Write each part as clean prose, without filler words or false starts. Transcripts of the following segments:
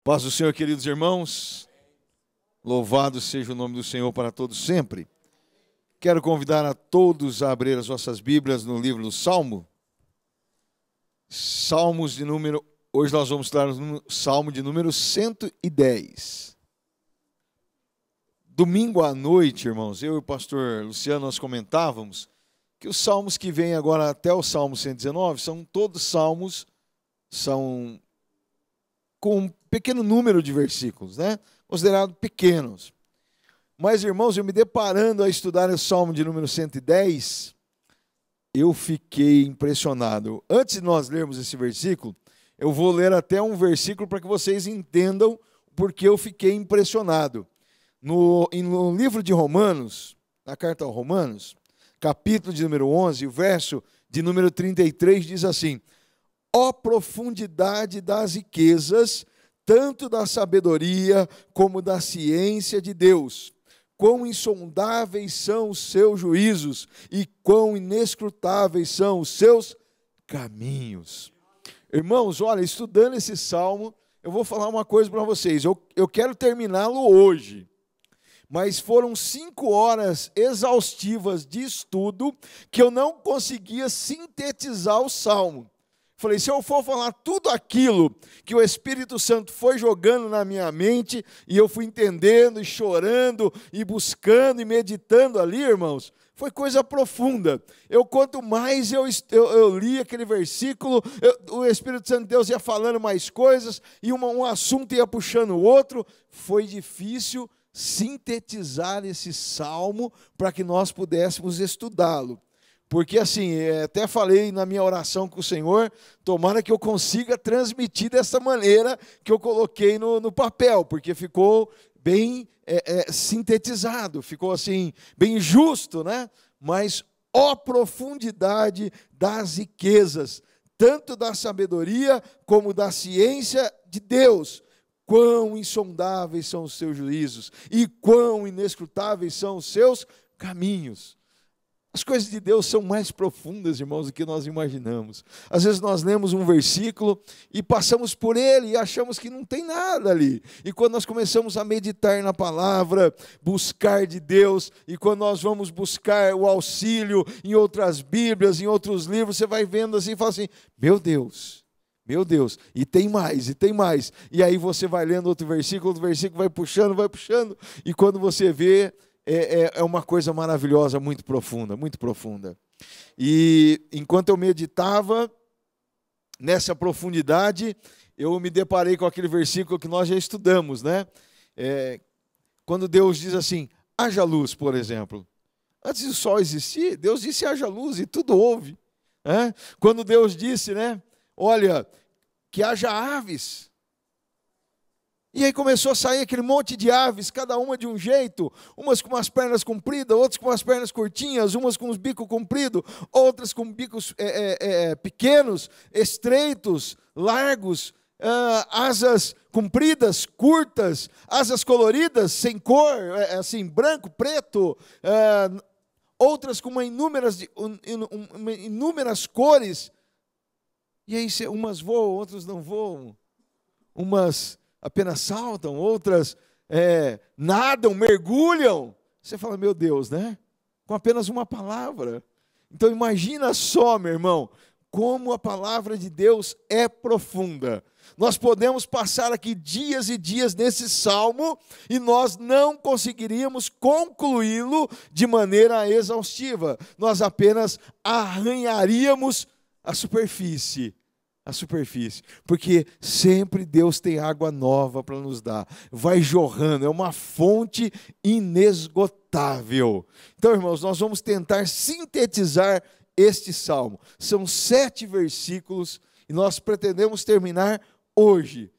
Paz do Senhor, queridos irmãos, louvado seja o nome do Senhor para todos sempre. Quero convidar a todos a abrir as vossas Bíblias no livro do Salmo. Hoje nós vamos estudar no Salmo de número 110. Domingo à noite, irmãos, eu e o pastor Luciano, nós comentávamos que os salmos que vêm agora até o Salmo 119 são todos salmos, são com um pequeno número de versículos, né? Considerados pequenos. Mas, irmãos, eu me deparando a estudar o Salmo de número 110, eu fiquei impressionado. Antes de nós lermos esse versículo, eu vou ler até um versículo para que vocês entendam porque eu fiquei impressionado. No livro de Romanos, na carta aos Romanos, capítulo de número 11, o verso de número 33 diz assim: ó profundidade das riquezas, tanto da sabedoria como da ciência de Deus, quão insondáveis são os seus juízos e quão inescrutáveis são os seus caminhos. Irmãos, olha, estudando esse salmo, eu vou falar uma coisa para vocês. Eu quero terminá-lo hoje, mas foram 5 horas exaustivas de estudo que eu não conseguia sintetizar o salmo. Falei, se eu for falar tudo aquilo que o Espírito Santo foi jogando na minha mente, e eu fui entendendo, e chorando, e buscando, e meditando ali, irmãos, foi coisa profunda. Quanto mais eu li aquele versículo, o Espírito Santo de Deus ia falando mais coisas, e um assunto ia puxando o outro. Foi difícil sintetizar esse salmo para que nós pudéssemos estudá-lo. Porque assim, até falei na minha oração com o Senhor, tomara que eu consiga transmitir dessa maneira que eu coloquei no papel, porque ficou bem sintetizado, ficou assim, bem justo, né? Mas, ó profundidade das riquezas, tanto da sabedoria como da ciência de Deus, quão insondáveis são os seus juízos e quão inescrutáveis são os seus caminhos. As coisas de Deus são mais profundas, irmãos, do que nós imaginamos. Às vezes nós lemos um versículo e passamos por ele e achamos que não tem nada ali. E quando nós começamos a meditar na palavra, buscar de Deus, e quando nós vamos buscar o auxílio em outras Bíblias, em outros livros, você vai vendo assim e fala assim, meu Deus, e tem mais, e tem mais. E aí você vai lendo outro versículo vai puxando, e quando você vê, é uma coisa maravilhosa, muito profunda, muito profunda. E enquanto eu meditava nessa profundidade, eu me deparei com aquele versículo que nós já estudamos, né? Quando Deus diz assim, haja luz, por exemplo. Antes do sol existir, Deus disse haja luz e tudo houve. Quando Deus disse, né? Olha, que haja aves. E aí começou a sair aquele monte de aves, cada uma de um jeito, umas com umas pernas compridas, outras com umas pernas curtinhas, umas com os bicos compridos, outras com bicos pequenos, estreitos, largos, asas compridas, curtas, asas coloridas, sem cor, assim, branco, preto, outras com inúmeras cores. E aí umas voam, outras não voam, umas apenas saltam, outras nadam, mergulham. Você fala, meu Deus, né? Com apenas uma palavra. Então imagina só, meu irmão, como a palavra de Deus é profunda. Nós podemos passar aqui dias e dias nesse salmo e nós não conseguiríamos concluí-lo de maneira exaustiva. Nós apenas arranharíamos a superfície, porque sempre Deus tem água nova para nos dar, vai jorrando, é uma fonte inesgotável. Então, irmãos, nós vamos tentar sintetizar este salmo. São 7 versículos e nós pretendemos terminar hoje.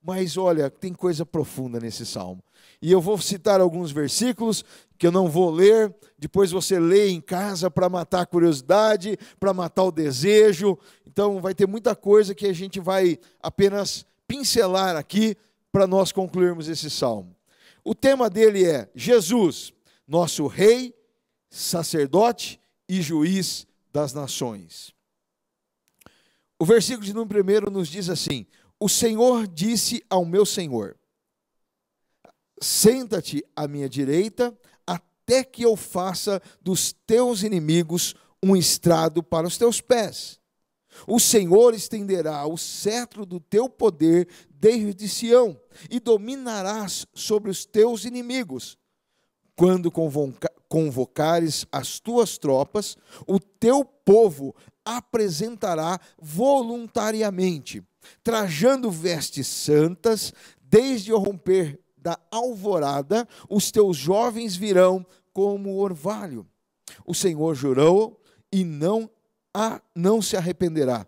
Mas olha, tem coisa profunda nesse salmo. E eu vou citar alguns versículos que eu não vou ler, depois você lê em casa para matar a curiosidade, para matar o desejo. Então vai ter muita coisa que a gente vai apenas pincelar aqui para nós concluirmos esse salmo. O tema dele é Jesus, nosso rei, sacerdote e juiz das nações. O versículo de número 1 nos diz assim: o Senhor disse ao meu Senhor: senta-te à minha direita, até que eu faça dos teus inimigos um estrado para os teus pés. O Senhor estenderá o cetro do teu poder desde Sião, e dominarás sobre os teus inimigos. Quando convocares as tuas tropas, o teu povo apresentará voluntariamente, trajando vestes santas, desde o romper da alvorada, os teus jovens virão como orvalho. O Senhor jurou e não se arrependerá.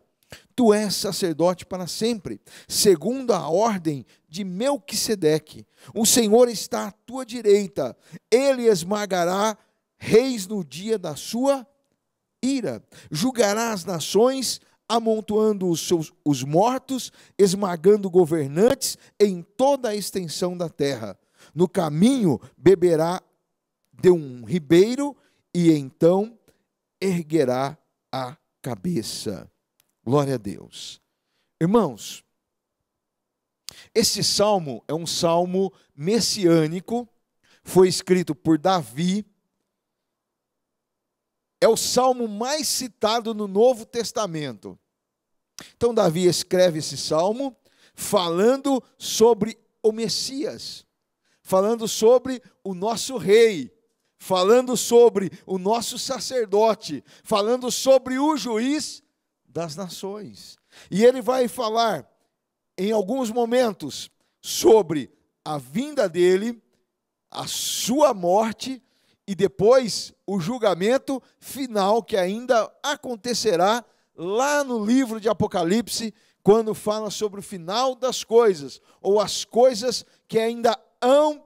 Tu és sacerdote para sempre, segundo a ordem de Melquisedeque. O Senhor está à tua direita, ele esmagará reis no dia da sua ira. Julgará as nações, amontoando os mortos, esmagando governantes em toda a extensão da terra. No caminho beberá de um ribeiro, e então erguerá a cabeça. Glória a Deus. Irmãos, esse salmo é um salmo messiânico, foi escrito por Davi, é o salmo mais citado no Novo Testamento. Então Davi escreve esse salmo falando sobre o Messias, falando sobre o nosso rei, falando sobre o nosso sacerdote, falando sobre o juiz das nações. E ele vai falar em alguns momentos sobre a vinda dele, a sua morte e depois o julgamento final que ainda acontecerá lá no livro de Apocalipse, quando fala sobre o final das coisas, ou as coisas que ainda hão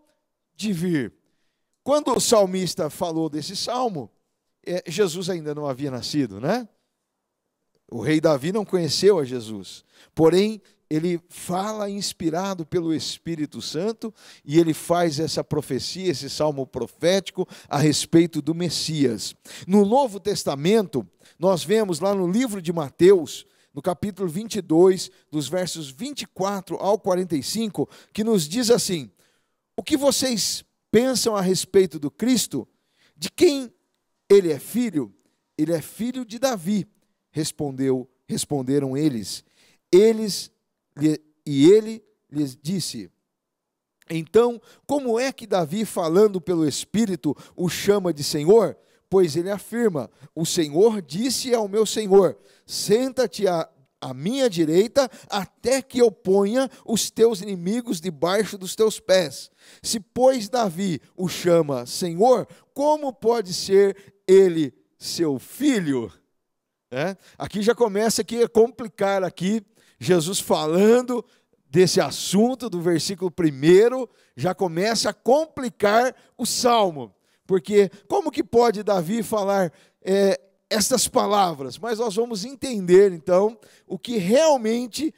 de vir. Quando o salmista falou desse salmo, Jesus ainda não havia nascido, né? O rei Davi não conheceu a Jesus, porém ele fala inspirado pelo Espírito Santo e ele faz essa profecia, esse salmo profético a respeito do Messias. No Novo Testamento, nós vemos lá no livro de Mateus, no capítulo 22, dos versos 24 ao 45, que nos diz assim: o que vocês pensam a respeito do Cristo? De quem ele é filho? Ele é filho de Davi. Responderam eles. E ele lhes disse: então, como é que Davi, falando pelo Espírito, o chama de Senhor? Pois ele afirma: o Senhor disse ao meu Senhor: senta-te à minha direita, até que eu ponha os teus inimigos debaixo dos teus pés. Se, pois, Davi o chama Senhor, como pode ser ele seu filho? Aqui já começa a complicar aqui, Jesus falando desse assunto do versículo 1, já começa a complicar o salmo, porque como que pode Davi falar estas palavras? Mas nós vamos entender então o que realmente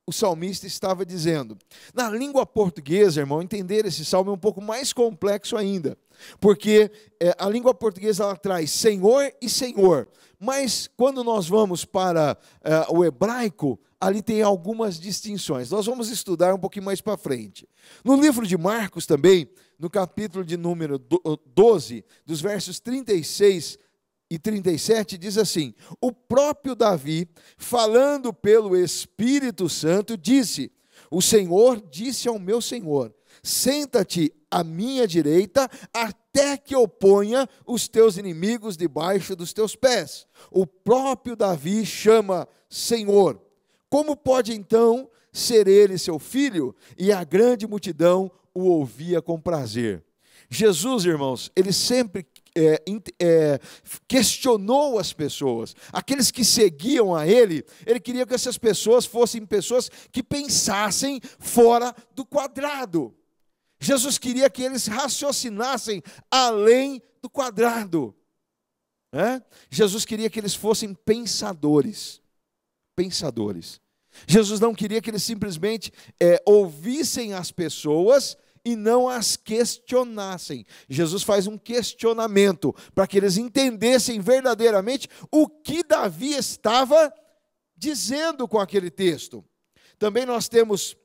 o salmista estava dizendo. Na língua portuguesa, irmão, entender esse salmo é um pouco mais complexo ainda, porque a língua portuguesa ela traz Senhor e Senhor, mas quando nós vamos para o hebraico, ali tem algumas distinções. Nós vamos estudar um pouquinho mais para frente. No livro de Marcos também, no capítulo de número 12, dos versos 36 e 37, diz assim: o próprio Davi, falando pelo Espírito Santo, disse: o Senhor disse ao meu Senhor: senta-te à minha direita, até que eu ponha os teus inimigos debaixo dos teus pés. O próprio Davi chama Senhor. Como pode então ser ele seu filho? E a grande multidão o ouvia com prazer. Jesus, irmãos, ele sempre questionou as pessoas. Aqueles que seguiam a ele queria que essas pessoas fossem pessoas que pensassem fora do quadrado. Jesus queria que eles raciocinassem além do quadrado. Jesus queria que eles fossem pensadores. Jesus não queria que eles simplesmente ouvissem as pessoas e não as questionassem. Jesus faz um questionamento para que eles entendessem verdadeiramente o que Davi estava dizendo com aquele texto. Também nós temos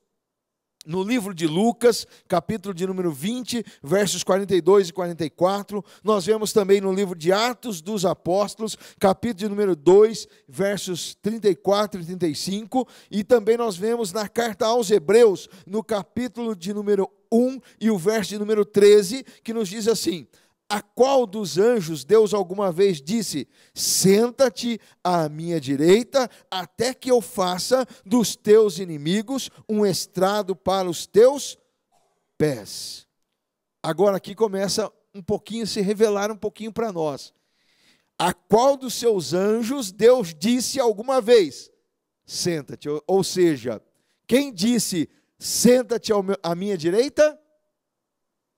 no livro de Lucas, capítulo de número 20, versos 42 e 44. Nós vemos também no livro de Atos dos Apóstolos, capítulo de número 2, versos 34 e 35. E também nós vemos na carta aos Hebreus, no capítulo de número 1 e o verso de número 13, que nos diz assim: a qual dos anjos Deus alguma vez disse: senta-te à minha direita, até que eu faça dos teus inimigos um estrado para os teus pés. Agora aqui começa um pouquinho a se revelar um pouquinho para nós. A qual dos seus anjos Deus disse alguma vez: senta-te? Ou seja, quem disse: senta-te à minha direita?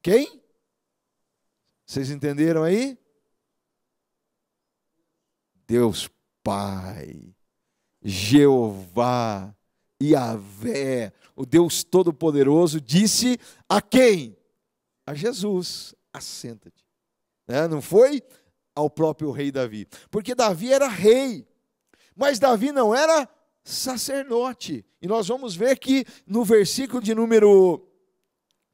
Quem? Vocês entenderam aí? Deus Pai, Jeová, Yahvé, o Deus Todo-Poderoso, disse a quem? A Jesus: assenta-te. Não foi ao próprio rei Davi, porque Davi era rei, mas Davi não era sacerdote. E nós vamos ver que no versículo de número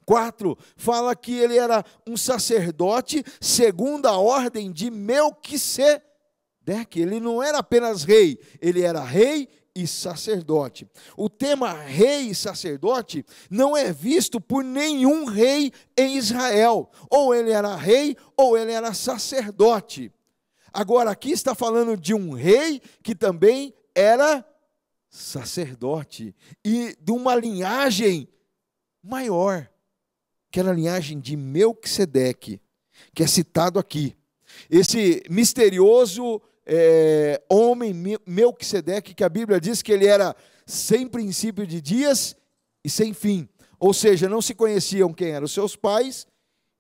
4, fala que ele era um sacerdote segundo a ordem de Melquisedeque. Ele não era apenas rei, ele era rei e sacerdote. O tema rei e sacerdote não é visto por nenhum rei em Israel. Ou ele era rei, ou ele era sacerdote. Agora, aqui está falando de um rei que também era sacerdote, e de uma linhagem maior, que era a linhagem de Melquisedeque, que é citado aqui. Esse misterioso homem Melquisedeque, que a Bíblia diz que ele era sem princípio de dias e sem fim. Ou seja, não se conheciam quem eram os seus pais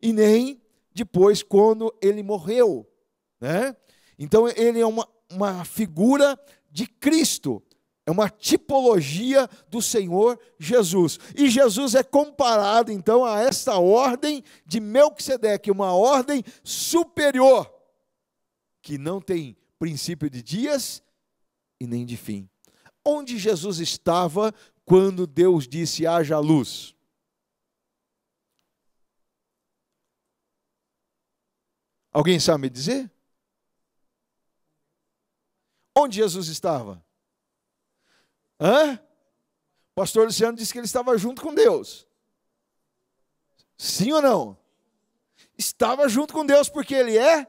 e nem depois quando ele morreu, né? Então ele é uma figura de Cristo. É uma tipologia do Senhor Jesus. E Jesus é comparado, então, a esta ordem de Melquisedeque, uma ordem superior, que não tem princípio de dias e nem de fim. Onde Jesus estava quando Deus disse: haja luz? Alguém sabe me dizer? Onde Jesus estava? Pastor Luciano disse que ele estava junto com Deus. Sim ou não? Estava junto com Deus porque ele é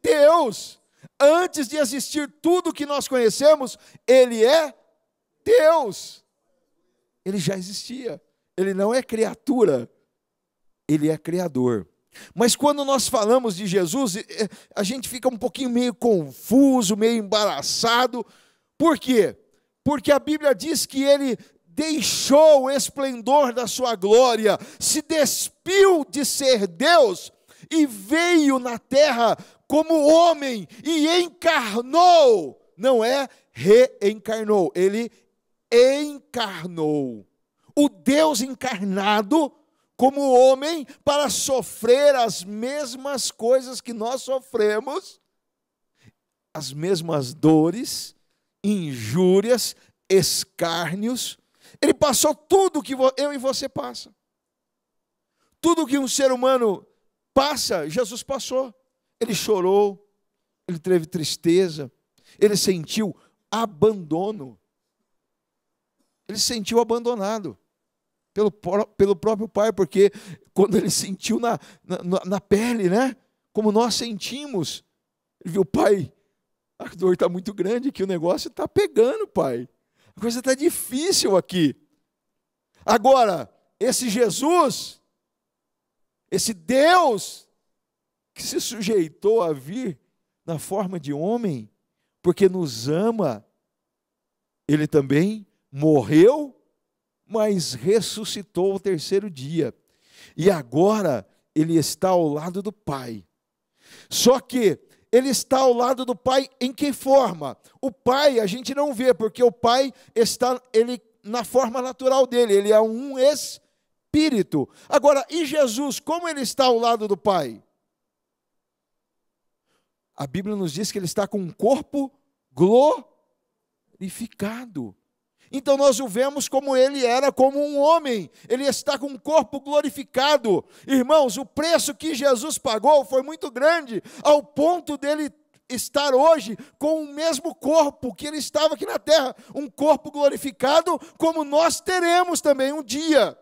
Deus. Antes de existir tudo que nós conhecemos, ele é Deus. Ele já existia. Ele não é criatura, ele é criador. Mas quando nós falamos de Jesus, a gente fica um pouquinho meio confuso, meio embaraçado. Por quê? Porque a Bíblia diz que ele deixou o esplendor da sua glória, se despiu de ser Deus e veio na terra como homem e encarnou. Não é reencarnou, ele encarnou. O Deus encarnado como homem para sofrer as mesmas coisas que nós sofremos, as mesmas dores, injúrias, escárnios. Ele passou tudo que eu e você passa. Tudo que um ser humano passa, Jesus passou. Ele chorou, ele teve tristeza, ele sentiu abandono. Ele se sentiu abandonado pelo próprio Pai, porque quando ele sentiu na pele, né, como nós sentimos, ele viu: Pai, a dor está muito grande aqui, o negócio está pegando, Pai. A coisa está difícil aqui. Agora, esse Jesus, esse Deus, que se sujeitou a vir na forma de homem, porque nos ama, ele também morreu, mas ressuscitou ao terceiro dia. E agora ele está ao lado do Pai. Só que ele está ao lado do Pai em que forma? O Pai a gente não vê, porque o Pai está na forma natural dele, ele é um espírito. Agora, e Jesus, como ele está ao lado do Pai? A Bíblia nos diz que ele está com um corpo glorificado. Então nós o vemos como ele era, como um homem. Ele está com um corpo glorificado. Irmãos, o preço que Jesus pagou foi muito grande, ao ponto dele estar hoje com o mesmo corpo que ele estava aqui na terra, um corpo glorificado, como nós teremos também um dia.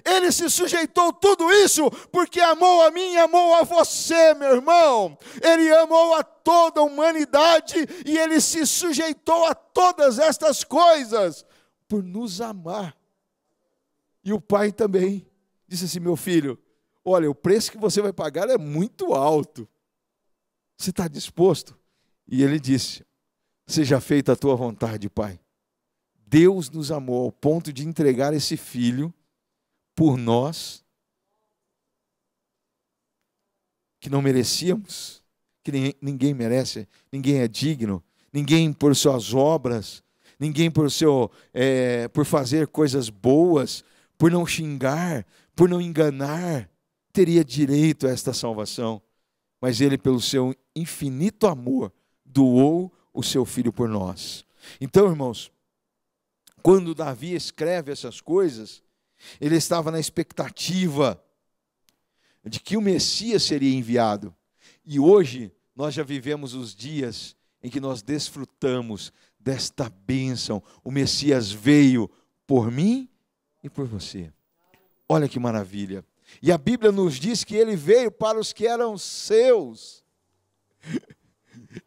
Ele se sujeitou tudo isso porque amou a mim e amou a você, meu irmão. Ele amou a toda a humanidade e ele se sujeitou a todas estas coisas por nos amar. E o Pai também disse assim: meu filho, olha, o preço que você vai pagar é muito alto. Você está disposto? E ele disse: seja feita a tua vontade, Pai. Deus nos amou ao ponto de entregar esse filho por nós, que não merecíamos, que ninguém merece, ninguém é digno, ninguém por suas obras, ninguém por fazer coisas boas, por não xingar, por não enganar, teria direito a esta salvação. Mas ele, pelo seu infinito amor, doou o seu filho por nós. Então, irmãos, quando Davi escreve essas coisas, ele estava na expectativa de que o Messias seria enviado. E hoje nós já vivemos os dias em que nós desfrutamos desta bênção. O Messias veio por mim e por você. Olha que maravilha. E a Bíblia nos diz que ele veio para os que eram seus.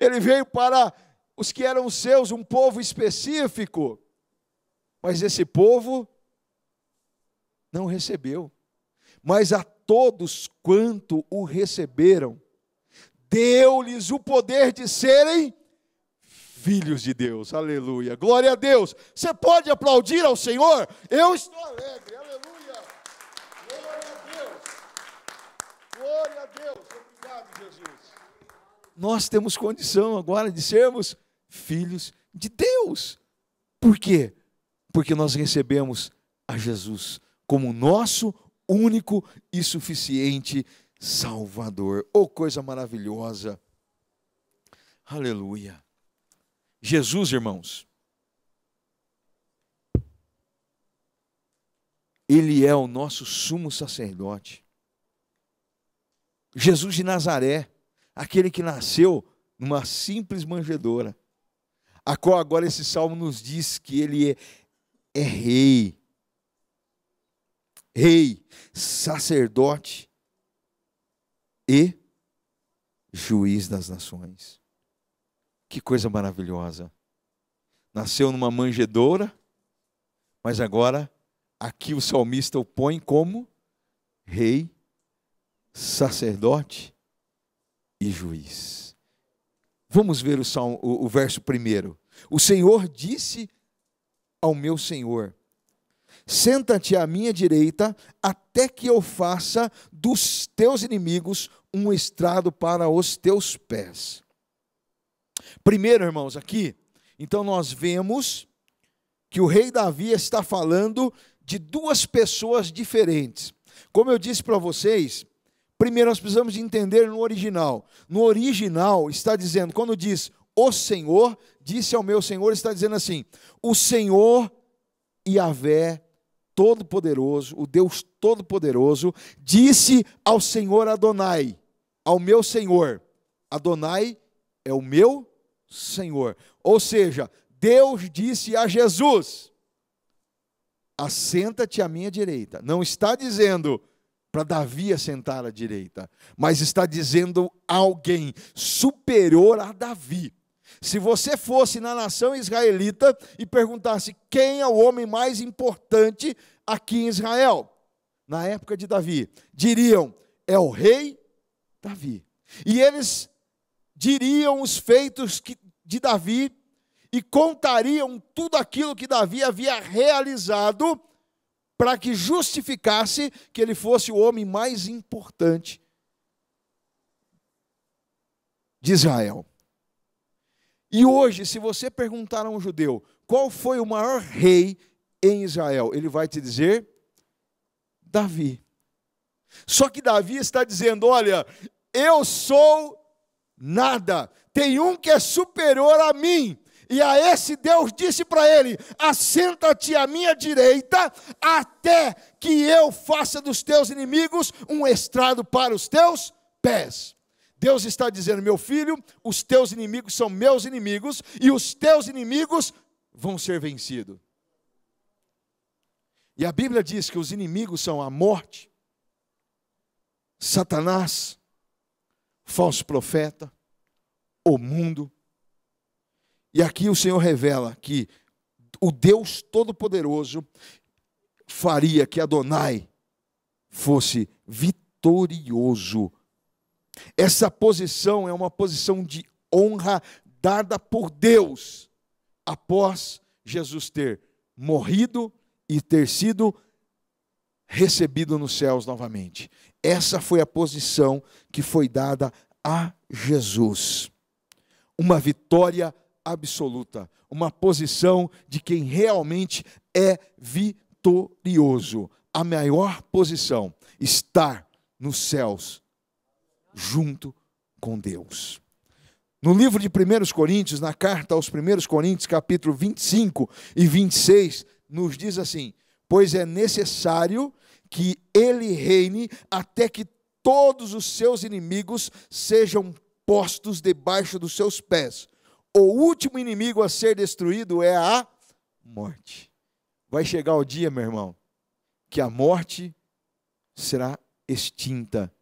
Ele veio para os que eram seus, um povo específico. Mas esse povo não recebeu. Mas a todos quanto o receberam, deu-lhes o poder de serem filhos de Deus. Aleluia. Glória a Deus. Você pode aplaudir ao Senhor? Eu estou alegre. Aleluia. Glória a Deus. Glória a Deus. Obrigado, Jesus. Nós temos condição agora de sermos filhos de Deus. Por quê? Porque nós recebemos a Jesus como nosso único e suficiente Salvador. Oh, coisa maravilhosa. Aleluia. Jesus, irmãos, ele é o nosso sumo sacerdote. Jesus de Nazaré, aquele que nasceu numa simples manjedoura, a qual agora esse salmo nos diz que ele é rei, sacerdote e juiz das nações. Que coisa maravilhosa. Nasceu numa manjedoura, mas agora aqui o salmista o põe como rei, sacerdote e juiz. Vamos ver o verso primeiro. O Senhor disse ao meu Senhor: senta-te à minha direita, até que eu faça dos teus inimigos um estrado para os teus pés. Primeiro, irmãos, aqui, então nós vemos que o rei Davi está falando de duas pessoas diferentes. Como eu disse para vocês, primeiro nós precisamos de entender no original. No original está dizendo, quando diz o Senhor, disse ao meu Senhor, está dizendo assim: o Senhor Yahvé Todo-Poderoso, o Deus Todo-Poderoso, disse ao Senhor Adonai, ao meu Senhor. Adonai é o meu Senhor. Ou seja, Deus disse a Jesus: assenta-te à minha direita. Não está dizendo para Davi assentar à direita, mas está dizendo a alguém superior a Davi. Se você fosse na nação israelita e perguntasse quem é o homem mais importante aqui em Israel, na época de Davi, diriam: é o rei Davi. E eles diriam os feitos de Davi e contariam tudo aquilo que Davi havia realizado para que justificasse que ele fosse o homem mais importante de Israel. E hoje, se você perguntar a um judeu qual foi o maior rei em Israel, ele vai te dizer Davi. Só que Davi está dizendo: olha, eu sou nada, tem um que é superior a mim, E a esse Deus disse para ele: assenta-te à minha direita, até que eu faça dos teus inimigos um estrado para os teus pés. Deus está dizendo: meu filho, os teus inimigos são meus inimigos, e os teus inimigos vão ser vencidos. E a Bíblia diz que os inimigos são a morte, Satanás, falso profeta, o mundo. E aqui o Senhor revela que o Deus Todo-Poderoso faria que Adonai fosse vitorioso. Essa posição é uma posição de honra dada por Deus após Jesus ter morrido e ter sido recebido nos céus novamente. Essa foi a posição que foi dada a Jesus. Uma vitória absoluta, uma posição de quem realmente é vitorioso. A maior posição, estar nos céus, junto com Deus. No livro de 1 Coríntios, na carta aos 1 Coríntios, capítulo 25 e 26, nos diz assim: pois é necessário que ele reine até que todos os seus inimigos sejam postos debaixo dos seus pés. O último inimigo a ser destruído é a morte. Vai chegar o dia, meu irmão, que a morte será extinta.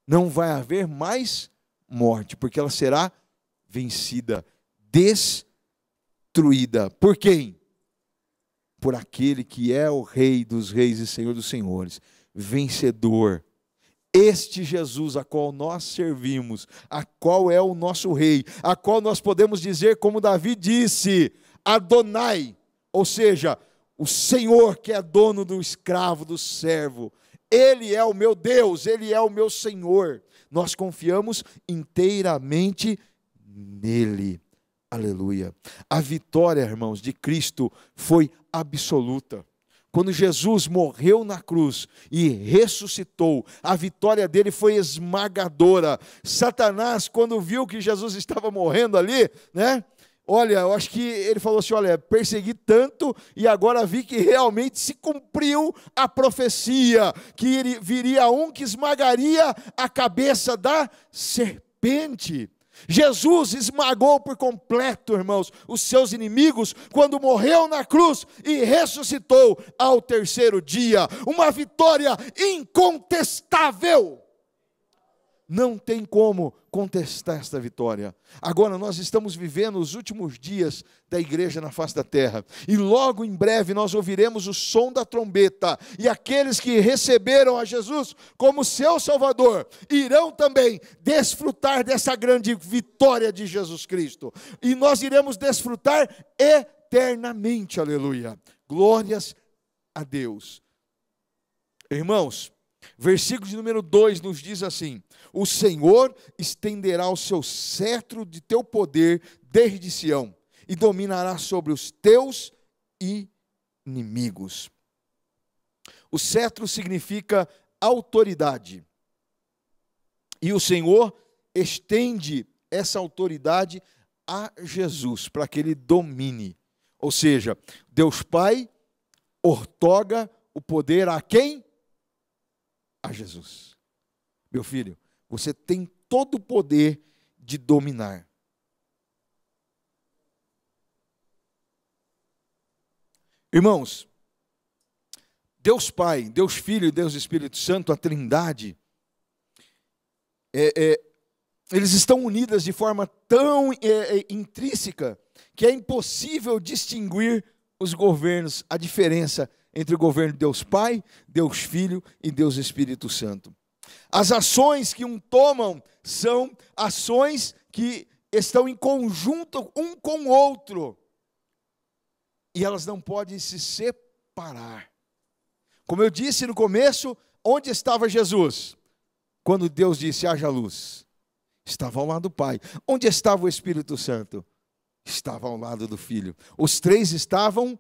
Não vai haver mais morte, porque ela será vencida, destruída. Por quem? Por aquele que é o Rei dos Reis e Senhor dos Senhores, vencedor. Este Jesus a qual nós servimos, a qual é o nosso Rei, a qual nós podemos dizer como Davi disse, Adonai, ou seja, o Senhor que é dono do escravo, do servo. Ele é o meu Deus, Ele é o meu Senhor. Nós confiamos inteiramente nele. Aleluia. A vitória, irmãos, de Cristo foi absoluta. Quando Jesus morreu na cruz e ressuscitou, a vitória dele foi esmagadora. Satanás, quando viu que Jesus estava morrendo ali, né? Olha, eu acho que ele falou assim: olha, persegui tanto e agora vi que realmente se cumpriu a profecia, que viria um que esmagaria a cabeça da serpente. Jesus esmagou por completo, irmãos, os seus inimigos quando morreu na cruz e ressuscitou ao terceiro dia. Uma vitória incontestável. Não tem como contestar esta vitória. Agora nós estamos vivendo os últimos dias da igreja na face da terra. E logo em breve nós ouviremos o som da trombeta. E aqueles que receberam a Jesus como seu Salvador irão também desfrutar dessa grande vitória de Jesus Cristo. E nós iremos desfrutar eternamente. Aleluia. Glórias a Deus. Irmãos, versículo de número 2 nos diz assim: o Senhor estenderá o seu cetro de teu poder desde Sião, e dominará sobre os teus inimigos. O cetro significa autoridade, e o Senhor estende essa autoridade a Jesus, para que ele domine. Ou seja, Deus Pai outorga o poder a quem? A Jesus. Meu filho, você tem todo o poder de dominar. Irmãos, Deus Pai, Deus Filho e Deus Espírito Santo, a Trindade, eles estão unidas de forma tão intrínseca que é impossível distinguir os governos, a diferença entre o governo de Deus Pai, Deus Filho e Deus Espírito Santo. As ações que tomam são ações que estão em conjunto um com o outro. E elas não podem se separar. Como eu disse no começo, onde estava Jesus? Quando Deus disse, haja luz. Estava ao lado do Pai. Onde estava o Espírito Santo? Estava ao lado do Filho. Os três estavam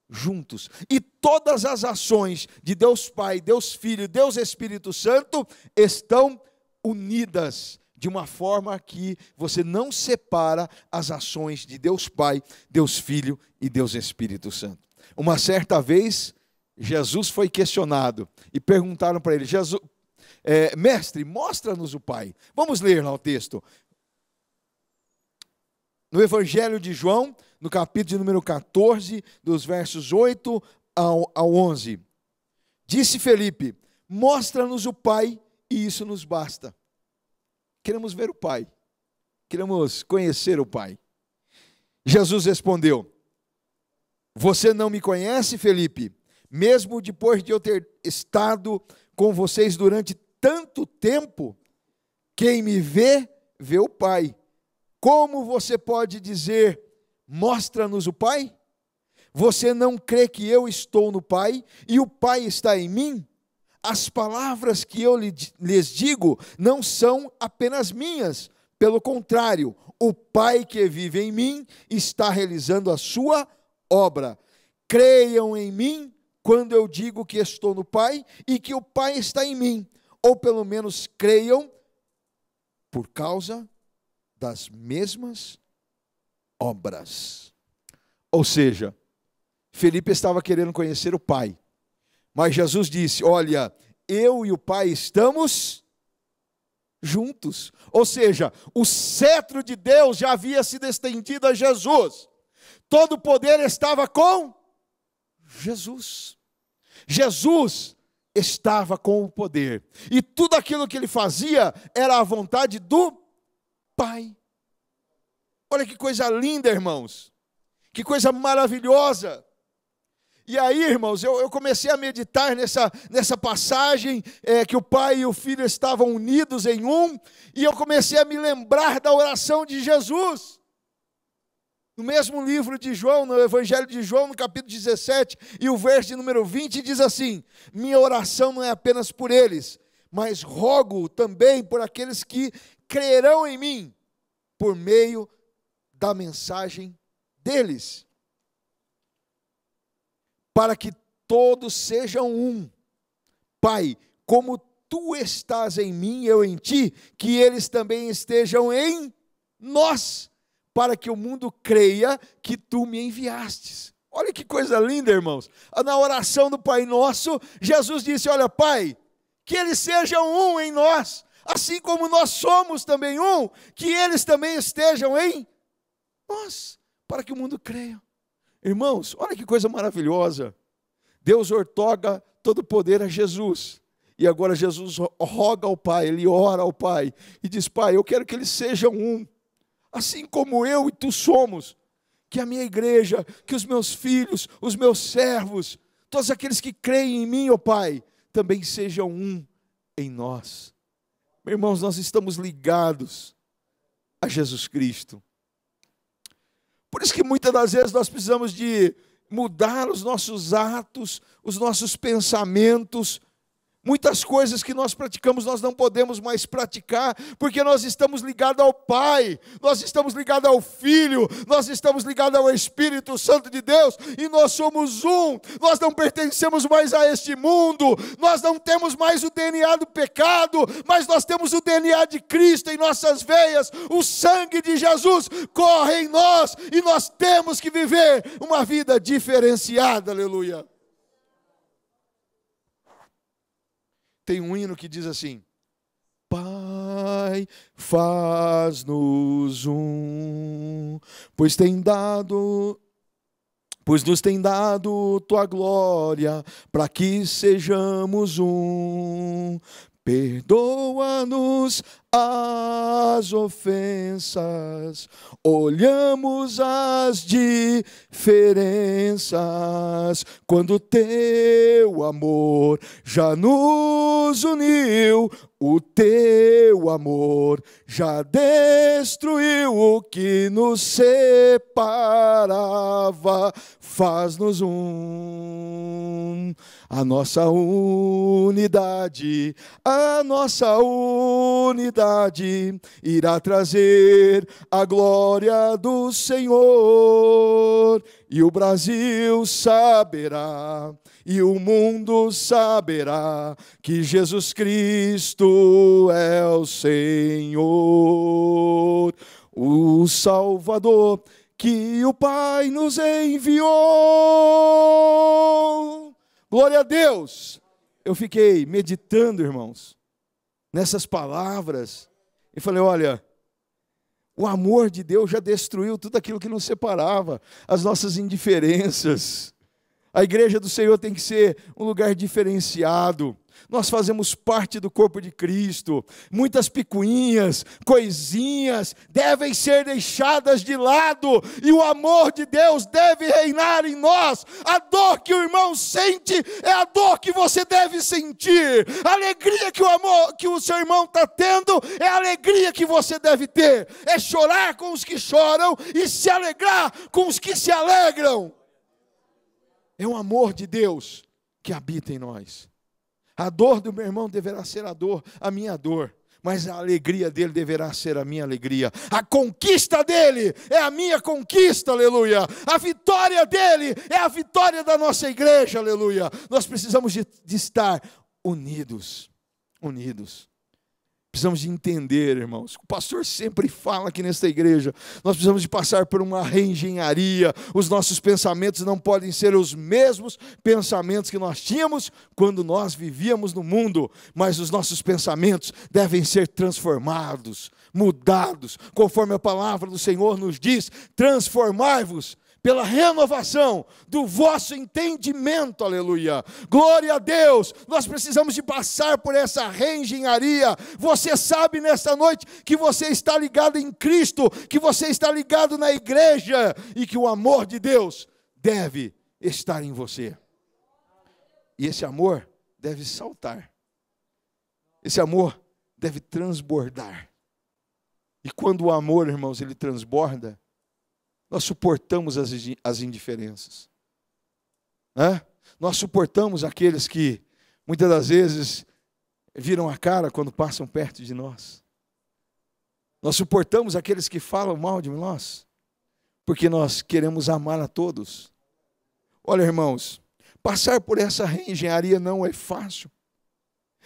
juntos. E todas as ações de Deus Pai, Deus Filho, Deus Espírito Santo estão unidas de uma forma que você não separa as ações de Deus Pai, Deus Filho e Deus Espírito Santo. Uma certa vez, Jesus foi questionado e perguntaram para ele: mestre, mostra-nos o Pai. Vamos ler lá o texto. No Evangelho de João, no capítulo de número 14, dos versos 8 ao 11. Disse Felipe: mostra-nos o Pai e isso nos basta. Queremos ver o Pai. Queremos conhecer o Pai. Jesus respondeu: você não me conhece, Felipe? Mesmo depois de eu ter estado com vocês durante tanto tempo, quem me vê, vê o Pai. Como você pode dizer, mostra-nos o Pai? Você não crê que eu estou no Pai e o Pai está em mim? As palavras que eu lhes digo não são apenas minhas. Pelo contrário, o Pai que vive em mim está realizando a sua obra. Creiam em mim quando eu digo que estou no Pai e que o Pai está em mim. Ou pelo menos creiam por causa das mesmas obras. Ou seja, Felipe estava querendo conhecer o Pai, mas Jesus disse: olha, eu e o Pai estamos juntos. Ou seja, o cetro de Deus já havia sido estendido a Jesus. Todo o poder estava com Jesus. Jesus estava com o poder. E tudo aquilo que ele fazia era a vontade do Pai. Olha que coisa linda, irmãos. Que coisa maravilhosa. E aí, irmãos, eu comecei a meditar nessa passagem que o Pai e o Filho estavam unidos em um, e eu comecei a me lembrar da oração de Jesus. No mesmo livro de João, no Evangelho de João, no capítulo 17, e o verso de número 20, diz assim: minha oração não é apenas por eles, mas rogo também por aqueles que crerão em mim, por meio da mensagem deles, para que todos sejam um. Pai, como tu estás em mim, eu em ti, que eles também estejam em nós, para que o mundo creia que tu me enviastes. Olha que coisa linda, irmãos. Na oração do Pai Nosso, Jesus disse: olha, Pai, que eles sejam um em nós, assim como nós somos também um, que eles também estejam em nós, para que o mundo creia. Irmãos, olha que coisa maravilhosa. Deus outorga todo o poder a Jesus. E agora Jesus roga ao Pai, ele ora ao Pai e diz: Pai, eu quero que eles sejam um, assim como eu e tu somos. Que a minha igreja, que os meus filhos, os meus servos, todos aqueles que creem em mim, ó Pai, também sejam um em nós. Irmãos, nós estamos ligados a Jesus Cristo. Por isso que muitas das vezes nós precisamos de mudar os nossos atos, os nossos pensamentos. Muitas coisas que nós praticamos, nós não podemos mais praticar, porque nós estamos ligados ao Pai, nós estamos ligados ao Filho, nós estamos ligados ao Espírito Santo de Deus, e nós somos um. Nós não pertencemos mais a este mundo, nós não temos mais o DNA do pecado, mas nós temos o DNA de Cristo em nossas veias. O sangue de Jesus corre em nós, e nós temos que viver uma vida diferenciada, aleluia. Tem um hino que diz assim: Pai, faz-nos um, pois nos tem dado tua glória, para que sejamos um. Perdoa-nos as ofensas, olhamos as diferenças, quando teu amor já nos uniu, o teu amor já destruiu o que nos separava. Faz-nos um. A nossa unidade irá trazer a glória do Senhor. E o Brasil saberá, e o mundo saberá, que Jesus Cristo é o Senhor, o Salvador que o Pai nos enviou. Glória a Deus! Eu fiquei meditando, irmãos, nessas palavras, e falei, olha, o amor de Deus já destruiu tudo aquilo que nos separava, as nossas indiferenças. A igreja do Senhor tem que ser um lugar diferenciado. Nós fazemos parte do corpo de Cristo. Muitas picuinhas, coisinhas devem ser deixadas de lado, e o amor de Deus deve reinar em nós. A dor que o irmão sente é a dor que você deve sentir. A alegria que o seu irmão está tendo é a alegria que você deve ter. É chorar com os que choram e se alegrar com os que se alegram. É o amor de Deus que habita em nós. A dor do meu irmão deverá ser a minha dor, mas a alegria dele deverá ser a minha alegria. A conquista dele é a minha conquista, aleluia. A vitória dele é a vitória da nossa igreja, aleluia. Nós precisamos de estar unidos. Precisamos de entender, irmãos. O pastor sempre fala aqui nesta igreja, nós precisamos de passar por uma reengenharia. Os nossos pensamentos não podem ser os mesmos pensamentos que nós tínhamos quando nós vivíamos no mundo, mas os nossos pensamentos devem ser transformados, mudados, conforme a palavra do Senhor nos diz: transformai-vos pela renovação do vosso entendimento, aleluia. Glória a Deus. Nós precisamos de passar por essa reengenharia. Você sabe nesta noite que você está ligado em Cristo, que você está ligado na igreja, e que o amor de Deus deve estar em você. E esse amor deve saltar. Esse amor deve transbordar. E quando o amor, irmãos, ele transborda, nós suportamos as indiferenças. Nós suportamos aqueles que, muitas das vezes, viram a cara quando passam perto de nós. Nós suportamos aqueles que falam mal de nós, porque nós queremos amar a todos. Olha, irmãos, passar por essa reengenharia não é fácil.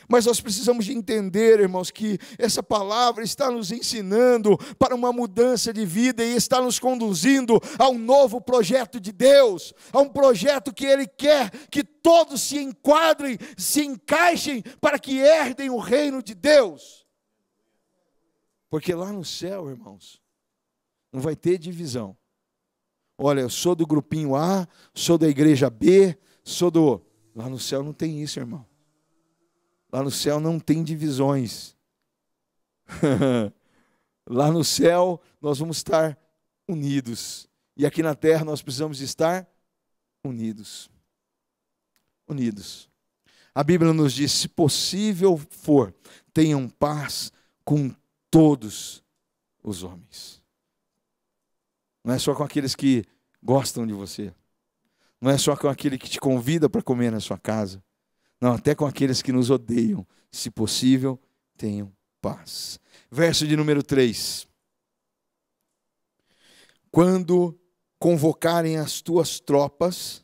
Mas nós precisamos de entender, irmãos, que essa palavra está nos ensinando para uma mudança de vida e está nos conduzindo a um novo projeto de Deus, a um projeto que Ele quer que todos se enquadrem, se encaixem para que herdem o reino de Deus. Porque lá no céu, irmãos, não vai ter divisão. Olha, eu sou do grupinho A, sou da igreja B, Lá no céu não tem isso, irmão. Lá no céu não tem divisões. Lá no céu nós vamos estar unidos. E aqui na terra nós precisamos estar unidos. Unidos. A Bíblia nos diz: se possível for, tenham paz com todos os homens. Não é só com aqueles que gostam de você. Não é só com aquele que te convida para comer na sua casa. Não, até com aqueles que nos odeiam. Se possível, tenham paz. Verso de número 3. Quando convocares as tuas tropas,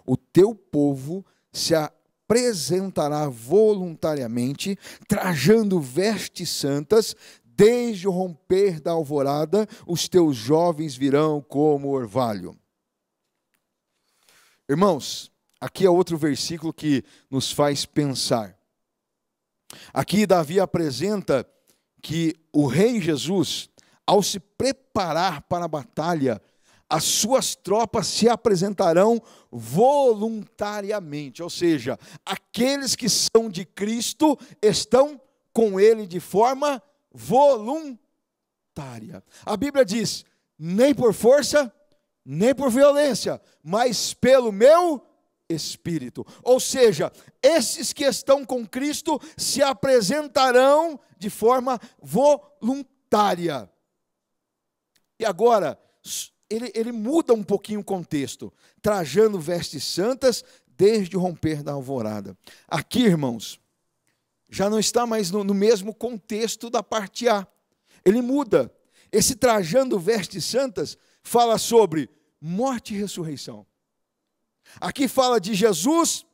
o teu povo se apresentará voluntariamente, trajando vestes santas. Desde o romper da alvorada, os teus jovens virão como orvalho. Irmãos, aqui é outro versículo que nos faz pensar. Aqui Davi apresenta que o rei Jesus, ao se preparar para a batalha, as suas tropas se apresentarão voluntariamente. Ou seja, aqueles que são de Cristo estão com ele de forma voluntária. A Bíblia diz: nem por força, nem por violência, mas pelo meu Espírito. Ou seja, esses que estão com Cristo se apresentarão de forma voluntária. E agora, ele muda um pouquinho o contexto, trajando vestes santas desde o romper da alvorada. Aqui, irmãos, já não está mais no mesmo contexto da parte A. Ele muda. Esse trajando vestes santas fala sobre morte e ressurreição. Aqui fala de Jesus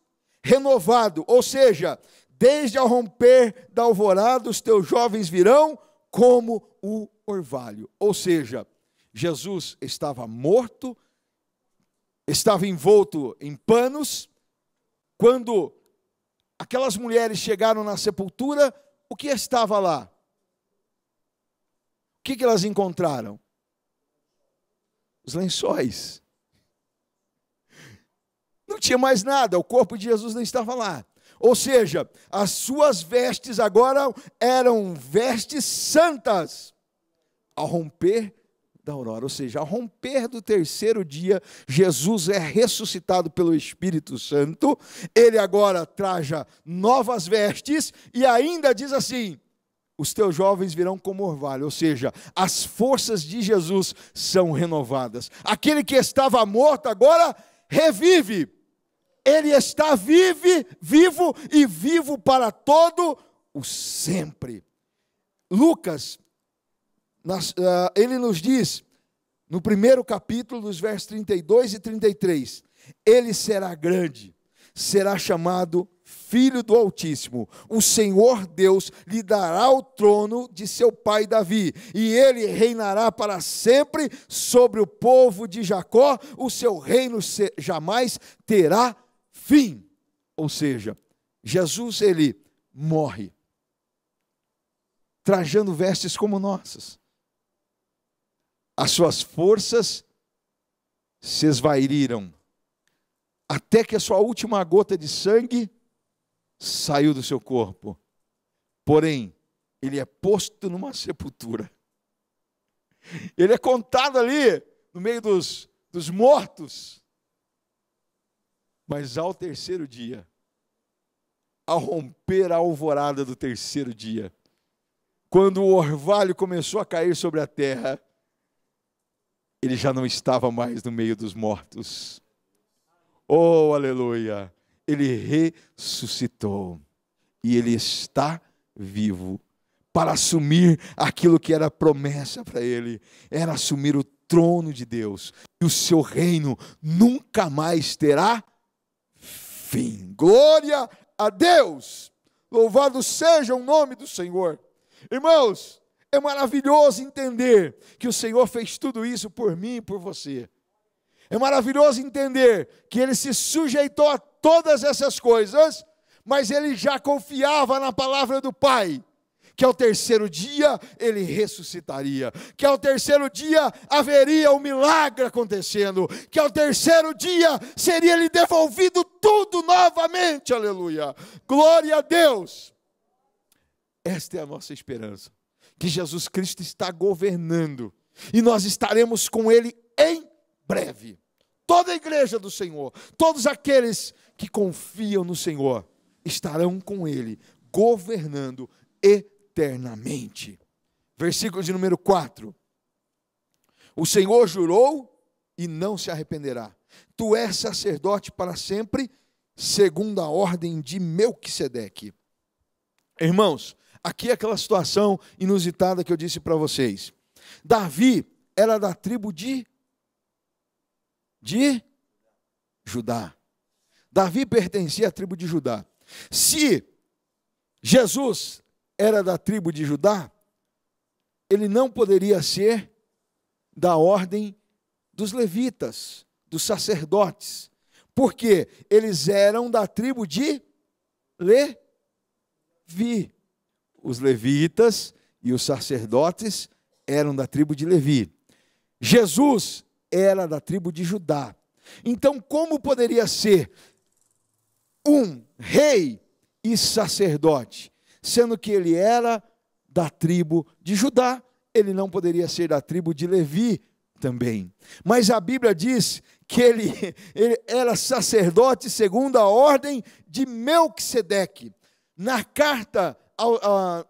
renovado, ou seja, desde ao romper da alvorada os teus jovens virão como o orvalho. Ou seja, Jesus estava morto, estava envolto em panos. Quando aquelas mulheres chegaram na sepultura, o que estava lá? O que elas encontraram? Os lençóis. Não tinha mais nada, o corpo de Jesus não estava lá. Ou seja, as suas vestes agora eram vestes santas. Ao romper da aurora, ou seja, ao romper do terceiro dia, Jesus é ressuscitado pelo Espírito Santo. Ele agora traja novas vestes e ainda diz assim: os teus jovens virão como orvalho, ou seja, as forças de Jesus são renovadas. Aquele que estava morto agora revive. Ele está vivo e vivo para todo o sempre. Lucas, ele nos diz, no primeiro capítulo, dos versos 32 e 33, ele será grande, será chamado Filho do Altíssimo. O Senhor Deus lhe dará o trono de seu pai Davi, e ele reinará para sempre sobre o povo de Jacó. O seu reino jamais terá fim. Ou seja, Jesus, ele morre, trajando vestes como nossas. As suas forças se esvairiram, até que a sua última gota de sangue saiu do seu corpo. Porém, ele é posto numa sepultura. Ele é contado ali, no meio dos mortos. Mas ao terceiro dia, ao romper a alvorada do terceiro dia, quando o orvalho começou a cair sobre a terra, ele já não estava mais no meio dos mortos. Oh, aleluia! Ele ressuscitou e ele está vivo para assumir aquilo que era promessa para ele, era assumir o trono de Deus, e o seu reino nunca mais terá fim. Glória a Deus! Louvado seja o nome do Senhor. Irmãos, é maravilhoso entender que o Senhor fez tudo isso por mim e por você. É maravilhoso entender que ele se sujeitou a todas essas coisas, mas ele já confiava na palavra do Pai, que ao terceiro dia ele ressuscitaria, que ao terceiro dia haveria um milagre acontecendo, que ao terceiro dia seria lhe devolvido tudo novamente, aleluia, glória a Deus. Esta é a nossa esperança, que Jesus Cristo está governando, e nós estaremos com ele em breve. Toda a igreja do Senhor, todos aqueles que confiam no Senhor, estarão com ele, governando eternamente. Versículo de número 4. O Senhor jurou e não se arrependerá. Tu és sacerdote para sempre, segundo a ordem de Melquisedeque. Irmãos, aqui é aquela situação inusitada que eu disse para vocês. Davi era da tribo de Judá. Davi pertencia à tribo de Judá. Se Jesus era da tribo de Judá, ele não poderia ser da ordem dos levitas, dos sacerdotes, porque eles eram da tribo de Levi. Os levitas e os sacerdotes eram da tribo de Levi. Jesus era da tribo de Judá. Então, como poderia ser um rei e sacerdote, sendo que ele era da tribo de Judá? Ele não poderia ser da tribo de Levi também. Mas a Bíblia diz que ele era sacerdote segundo a ordem de Melquisedeque. Na carta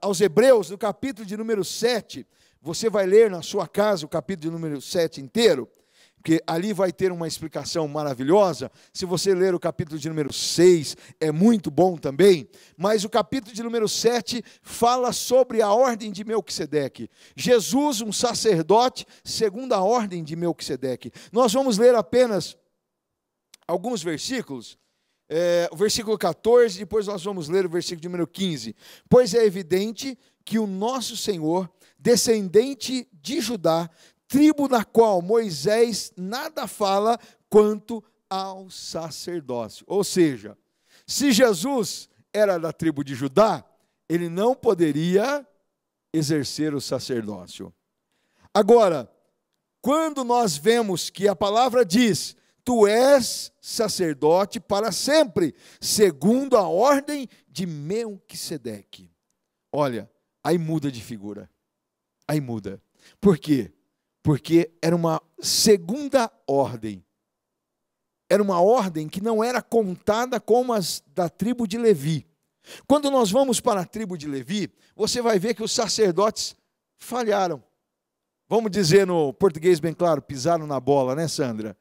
aos Hebreus, no capítulo de número 7, você vai ler na sua casa o capítulo de número 7 inteiro. porque ali vai ter uma explicação maravilhosa. Se você ler o capítulo de número 6, é muito bom também. Mas o capítulo de número 7 fala sobre a ordem de Melquisedeque. Jesus, um sacerdote, segundo a ordem de Melquisedeque. Nós vamos ler apenas alguns versículos. O versículo 14, depois nós vamos ler o versículo de número 15. Pois é evidente que o nosso Senhor, descendente de Judá, tribo na qual Moisés nada fala quanto ao sacerdócio. Ou seja, se Jesus era da tribo de Judá, ele não poderia exercer o sacerdócio. Agora, quando nós vemos que a palavra diz: tu és sacerdote para sempre, segundo a ordem de Melquisedeque. Olha, aí muda de figura. Aí muda. Por quê? Porque era uma segunda ordem. Era uma ordem que não era contada como as da tribo de Levi. Quando nós vamos para a tribo de Levi, você vai ver que os sacerdotes falharam. Vamos dizer no português bem claro, pisaram na bola, né, Sandra?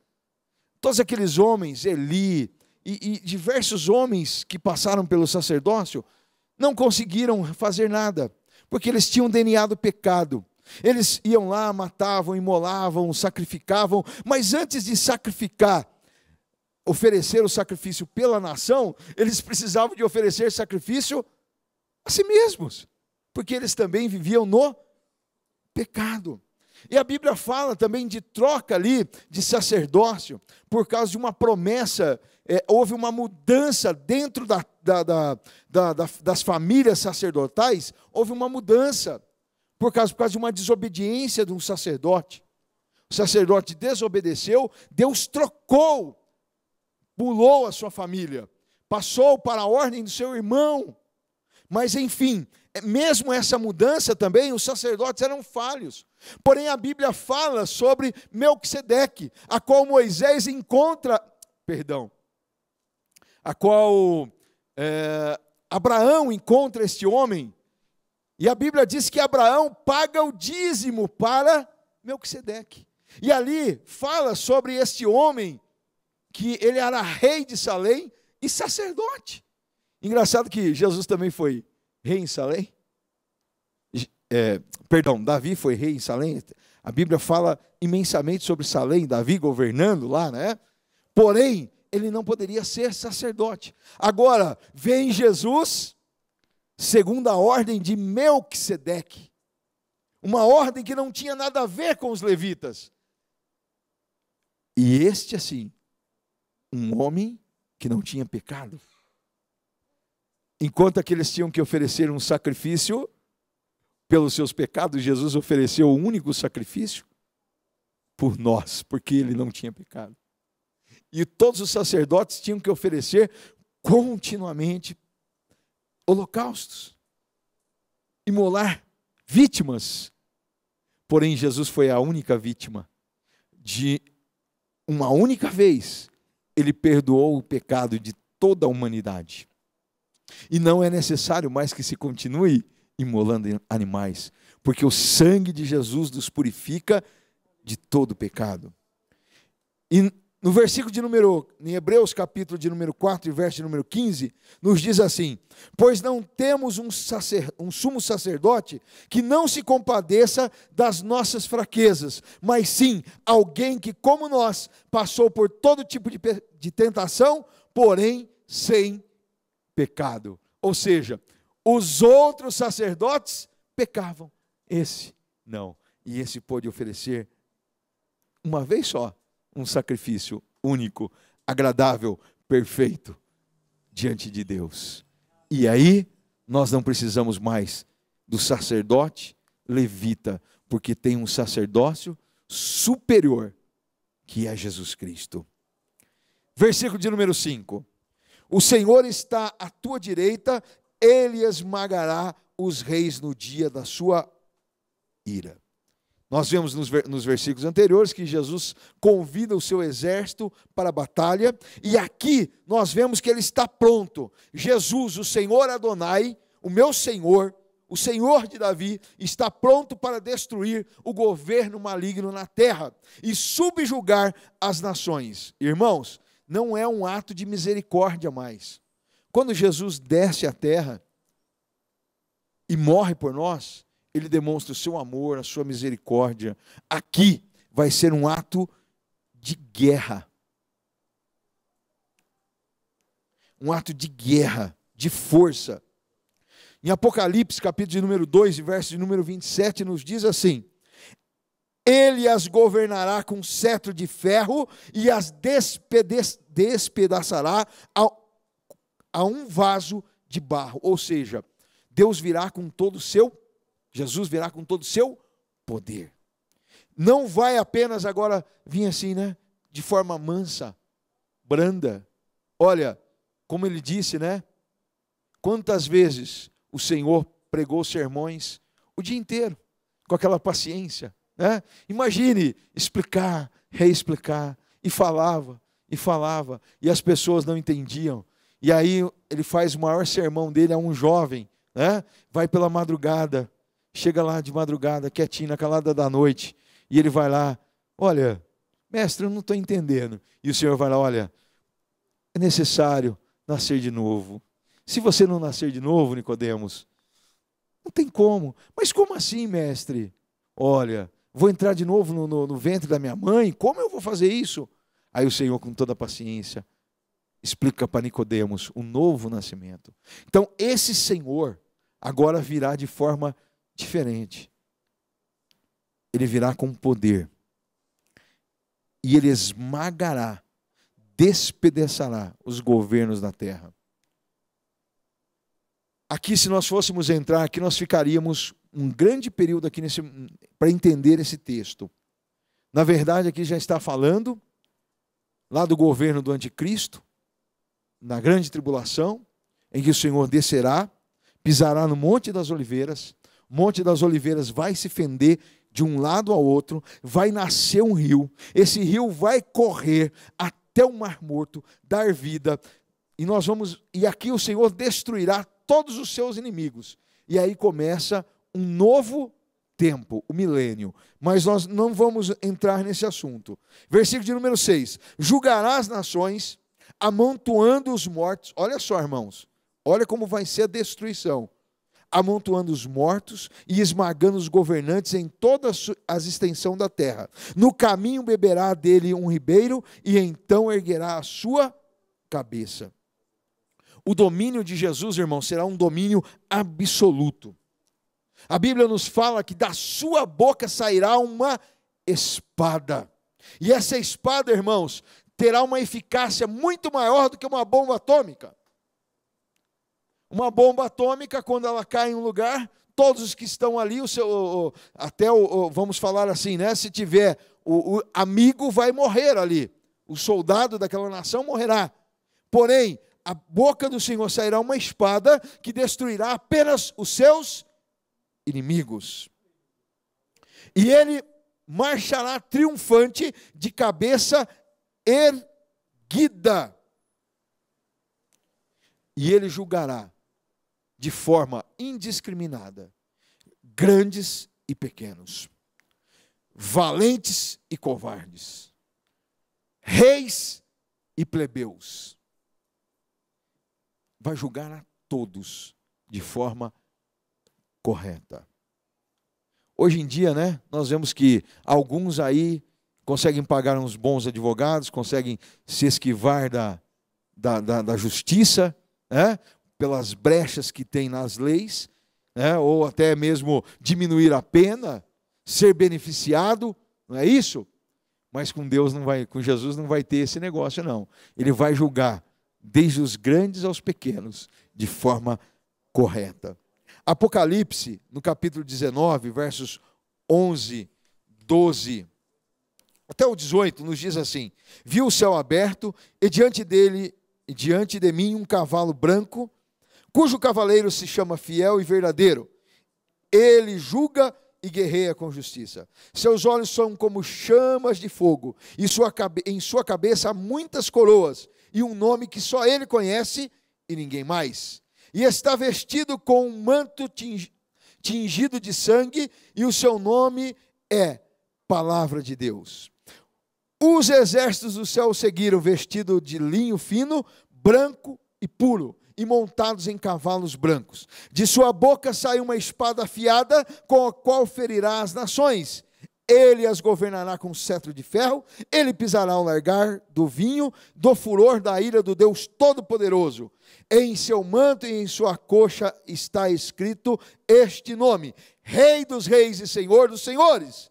Todos aqueles homens, Eli e diversos homens que passaram pelo sacerdócio, não conseguiram fazer nada, porque eles tinham DNA do pecado. Eles iam lá, matavam, imolavam, sacrificavam, mas antes de sacrificar, oferecer o sacrifício pela nação, eles precisavam de oferecer sacrifício a si mesmos, porque eles também viviam no pecado. E a Bíblia fala também de troca ali de sacerdócio, por causa de uma promessa, houve uma mudança dentro das famílias sacerdotais, houve uma mudança, por causa de uma desobediência de um sacerdote. O sacerdote desobedeceu, Deus trocou, pulou a sua família, passou para a ordem do seu irmão. Mas enfim, mesmo essa mudança também, os sacerdotes eram falhos. Porém a Bíblia fala sobre Melquisedeque, a qual Moisés encontra, Abraão encontra este homem, e a Bíblia diz que Abraão paga o dízimo para Melquisedeque. E ali fala sobre este homem, que ele era rei de Salém e sacerdote. Engraçado que Jesus também foi rei em Salém. Davi foi rei em Salém. A Bíblia fala imensamente sobre Salém, Davi governando lá, né? Porém, ele não poderia ser sacerdote. Agora, vem Jesus, segundo a ordem de Melquisedeque. Uma ordem que não tinha nada a ver com os levitas. E este, assim, um homem que não tinha pecado. Enquanto aqueles tinham que oferecer um sacrifício pelos seus pecados, Jesus ofereceu o único sacrifício por nós, porque ele não tinha pecado. E todos os sacerdotes tinham que oferecer continuamente holocaustos, imolar vítimas. Porém, Jesus foi a única vítima. De uma única vez, ele perdoou o pecado de toda a humanidade. E não é necessário mais que se continue imolando animais, porque o sangue de Jesus nos purifica de todo pecado. E no versículo em Hebreus capítulo de número 4 e verso de número 15, nos diz assim: pois não temos um sumo sacerdote que não se compadeça das nossas fraquezas, mas sim alguém que, como nós, passou por todo tipo de tentação, porém sem pecado. Ou seja, os outros sacerdotes pecavam, esse não. E esse pôde oferecer uma vez só um sacrifício único, agradável, perfeito diante de Deus. E aí nós não precisamos mais do sacerdote levita, porque tem um sacerdócio superior, que é Jesus Cristo. Versículo de número 5. O Senhor está à tua direita, ele esmagará os reis no dia da sua ira. Nós vemos nos versículos anteriores que Jesus convida o seu exército para a batalha, e aqui nós vemos que ele está pronto. Jesus, o Senhor Adonai, o meu Senhor, o Senhor de Davi, está pronto para destruir o governo maligno na terra e subjugar as nações. Irmãos, não é um ato de misericórdia mais. Quando Jesus desce à terra e morre por nós, ele demonstra o seu amor, a sua misericórdia. Aqui vai ser um ato de guerra. Um ato de guerra, de força. Em Apocalipse, capítulo de número 2, verso de número 27, nos diz assim: ele as governará com cetro de ferro e as despedaçará a um vaso de barro. Ou seja, Deus virá com todo o seu, Jesus virá com todo o seu poder. Não vai apenas agora vir assim, né? De forma mansa, branda. Olha, como ele disse, né? Quantas vezes o Senhor pregou sermões o dia inteiro, com aquela paciência, né? Imagine explicar, reexplicar, e falava, e as pessoas não entendiam. E aí ele faz o maior sermão dele a um jovem, né? Vai pela madrugada, chega lá de madrugada, quietinho, na calada da noite, e ele vai lá, olha, mestre, eu não estou entendendo. E o Senhor vai lá, olha, é necessário nascer de novo. Se você não nascer de novo, Nicodemos, não tem como. Mas como assim, mestre? Olha, vou entrar de novo no ventre da minha mãe? Como eu vou fazer isso? Aí o Senhor, com toda a paciência, explica para Nicodemos o novo nascimento. Então, esse Senhor agora virá de forma diferente. Ele virá com poder. E ele esmagará, despedaçará os governos da terra. Aqui, se nós fôssemos entrar, aqui nós ficaríamos um grande período aqui para entender esse texto. Na verdade, aqui já está falando lá do governo do anticristo, na grande tribulação, em que o Senhor descerá, pisará no Monte das Oliveiras. O Monte das Oliveiras vai se fender de um lado ao outro, vai nascer um rio. Esse rio vai correr até o Mar Morto, dar vida. E aqui o Senhor destruirá todos os seus inimigos. E aí começa um novo tempo, o milênio. Mas nós não vamos entrar nesse assunto. Versículo de número 6. Julgará as nações, amontoando os mortos. Olha só, irmãos. Olha como vai ser a destruição. Amontoando os mortos e esmagando os governantes em toda a extensão da terra. No caminho beberá dele um ribeiro e então erguerá a sua cabeça. O domínio de Jesus, irmão, será um domínio absoluto. A Bíblia nos fala que da sua boca sairá uma espada. E essa espada, irmãos, terá uma eficácia muito maior do que uma bomba atômica. Uma bomba atômica, quando ela cai em um lugar, todos os que estão ali, vamos falar assim, né? Se tiver o amigo, vai morrer ali. O soldado daquela nação morrerá. Porém, a boca do Senhor sairá uma espada que destruirá apenas os seus inimigos. E ele marchará triunfante de cabeça erguida. E ele julgará de forma indiscriminada grandes e pequenos, valentes e covardes, reis e plebeus. Vai julgar a todos de forma correta. Hoje em dia, né, nós vemos que alguns aí conseguem pagar uns bons advogados, conseguem se esquivar da justiça, né, pelas brechas que tem nas leis, né, ou até mesmo diminuir a pena, ser beneficiado, não é isso? Mas com Deus não vai, com Jesus não vai ter esse negócio, não. Ele vai julgar desde os grandes aos pequenos, de forma correta. Apocalipse, no capítulo 19, versos 11, 12, até o 18, nos diz assim: vi o céu aberto, e diante de mim um cavalo branco, cujo cavaleiro se chama Fiel e Verdadeiro. Ele julga e guerreia com justiça. Seus olhos são como chamas de fogo, e em sua cabeça há muitas coroas, e um nome que só ele conhece e ninguém mais. E está vestido com um manto tingido de sangue, e o seu nome é Palavra de Deus. Os exércitos do céu o seguiram, vestidos de linho fino, branco e puro, e montados em cavalos brancos. De sua boca sai uma espada afiada, com a qual ferirá as nações. Ele as governará com cetro de ferro, ele pisará o largar do vinho, do furor da ira do Deus Todo-Poderoso. Em seu manto e em sua coxa está escrito este nome: Rei dos Reis e Senhor dos Senhores.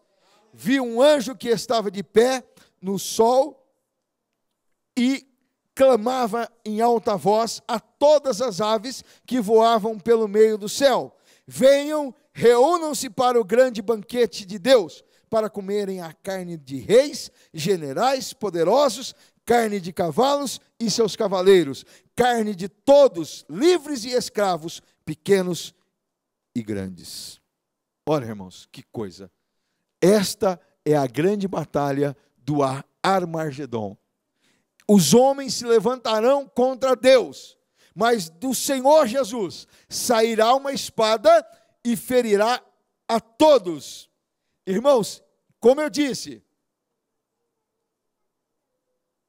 Vi um anjo que estava de pé no sol e clamava em alta voz a todas as aves que voavam pelo meio do céu: venham, reúnam-se para o grande banquete de Deus, para comerem a carne de reis, generais, poderosos, carne de cavalos e seus cavaleiros, carne de todos, livres e escravos, pequenos e grandes. Olha, irmãos, que coisa. Esta é a grande batalha do Armagedon. Os homens se levantarão contra Deus, mas do Senhor Jesus sairá uma espada e ferirá a todos. Irmãos, como eu disse,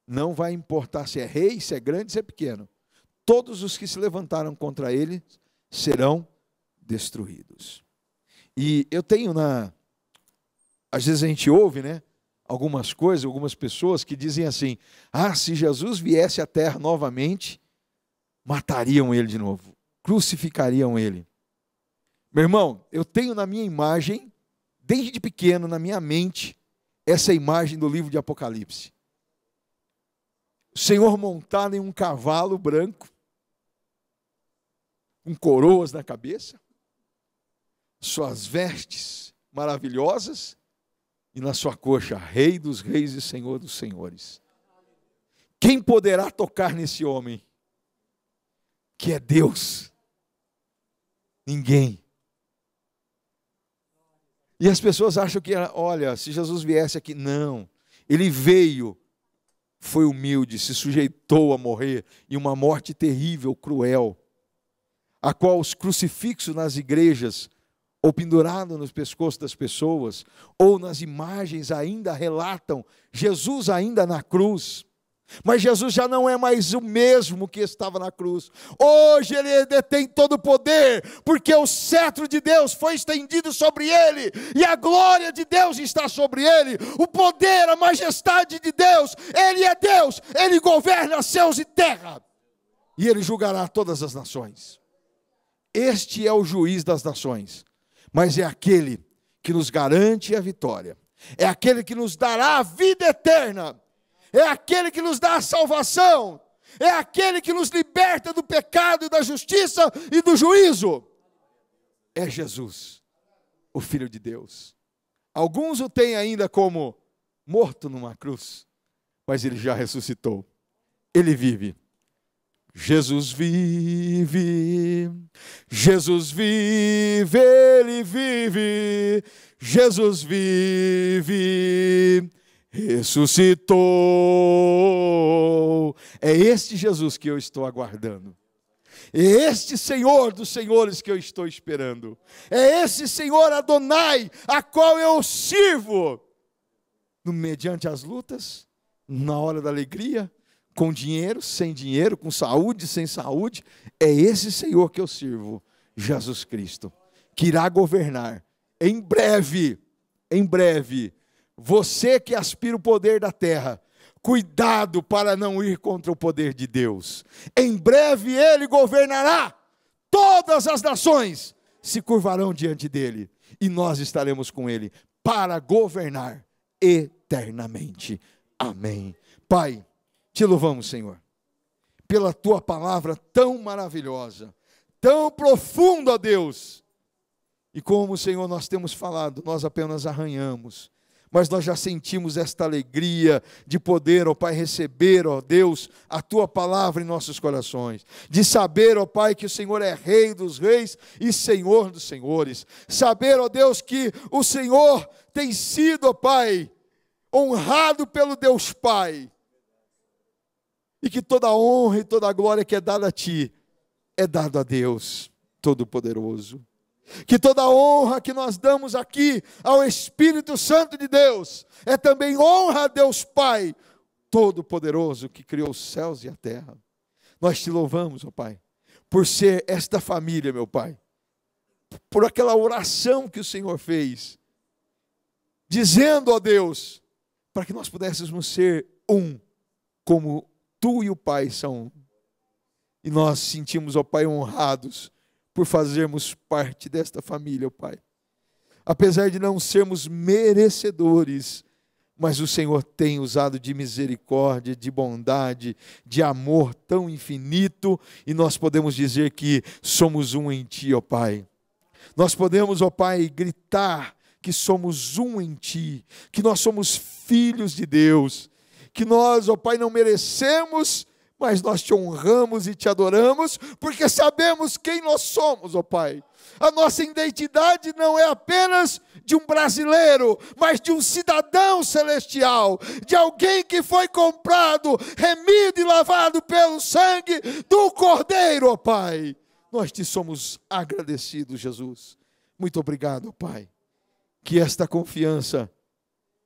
não vai importar se é rei, se é grande, se é pequeno. Todos os que se levantaram contra ele serão destruídos. E eu tenho às vezes a gente ouve, né, algumas coisas, algumas pessoas que dizem assim: se Jesus viesse à terra novamente, matariam ele de novo, crucificariam ele. Meu irmão, eu tenho na minha imagem, desde pequeno, na minha mente, essa imagem do livro de Apocalipse. O Senhor montado em um cavalo branco, com coroas na cabeça, suas vestes maravilhosas, e na sua coxa, Rei dos Reis e Senhor dos Senhores. Quem poderá tocar nesse homem, que é Deus? Ninguém. E as pessoas acham que, olha, se Jesus viesse aqui, não. Ele veio, foi humilde, se sujeitou a morrer, e uma morte terrível, cruel, a qual os crucifixos nas igrejas, ou pendurado nos pescoços das pessoas, ou nas imagens ainda relatam Jesus ainda na cruz. Mas Jesus já não é mais o mesmo que estava na cruz. Hoje ele detém todo o poder, porque o cetro de Deus foi estendido sobre ele, e a glória de Deus está sobre ele. O poder, a majestade de Deus, ele é Deus, ele governa céus e terra, e ele julgará todas as nações. Este é o juiz das nações, mas é aquele que nos garante a vitória, é aquele que nos dará a vida eterna, é aquele que nos dá a salvação, é aquele que nos liberta do pecado e da justiça e do juízo. É Jesus, o Filho de Deus. Alguns o têm ainda como morto numa cruz, mas ele já ressuscitou, ele vive. Jesus vive, Jesus vive, ele vive, Jesus vive, ressuscitou. É este Jesus que eu estou aguardando. É este Senhor dos senhores que eu estou esperando. É esse Senhor Adonai, a qual eu sirvo, mediante as lutas, na hora da alegria, com dinheiro, sem dinheiro, com saúde, sem saúde. É esse Senhor que eu sirvo, Jesus Cristo, que irá governar em breve. Você que aspira o poder da terra, cuidado para não ir contra o poder de Deus. Em breve ele governará, todas as nações se curvarão diante dele, e nós estaremos com ele para governar eternamente. Amém. Pai, te louvamos, Senhor, pela tua palavra tão maravilhosa, tão profunda, ó Deus. E como, Senhor, nós temos falado, nós apenas arranhamos, mas nós já sentimos esta alegria de poder, ó Pai, receber, ó Deus, a tua palavra em nossos corações, de saber, ó Pai, que o Senhor é Rei dos reis e Senhor dos senhores, saber, ó Deus, que o Senhor tem sido, ó Pai, honrado pelo Deus Pai, e que toda a honra e toda a glória que é dada a Ti, é dada a Deus Todo-Poderoso. que toda honra que nós damos aqui ao Espírito Santo de Deus é também honra a Deus Pai Todo-Poderoso, que criou os céus e a terra. Nós te louvamos, ó Pai, por ser esta família, meu Pai, por aquela oração que o Senhor fez, dizendo, ó Deus, para que nós pudéssemos ser um, como Tu e o Pai são um. E nós sentimos, ó Pai, honrados por fazermos parte desta família, ó Pai. Apesar de não sermos merecedores, mas o Senhor tem usado de misericórdia, de bondade, de amor tão infinito, e nós podemos dizer que somos um em Ti, ó Pai. Nós podemos, ó Pai, gritar que somos um em Ti, que nós somos filhos de Deus, que nós, ó Pai, não merecemos, mas nós Te honramos e Te adoramos, porque sabemos quem nós somos, ó Pai. A nossa identidade não é apenas de um brasileiro, mas de um cidadão celestial, de alguém que foi comprado, remido e lavado pelo sangue do Cordeiro, ó Pai. Nós Te somos agradecidos, Jesus. Muito obrigado, ó Pai. Que esta confiança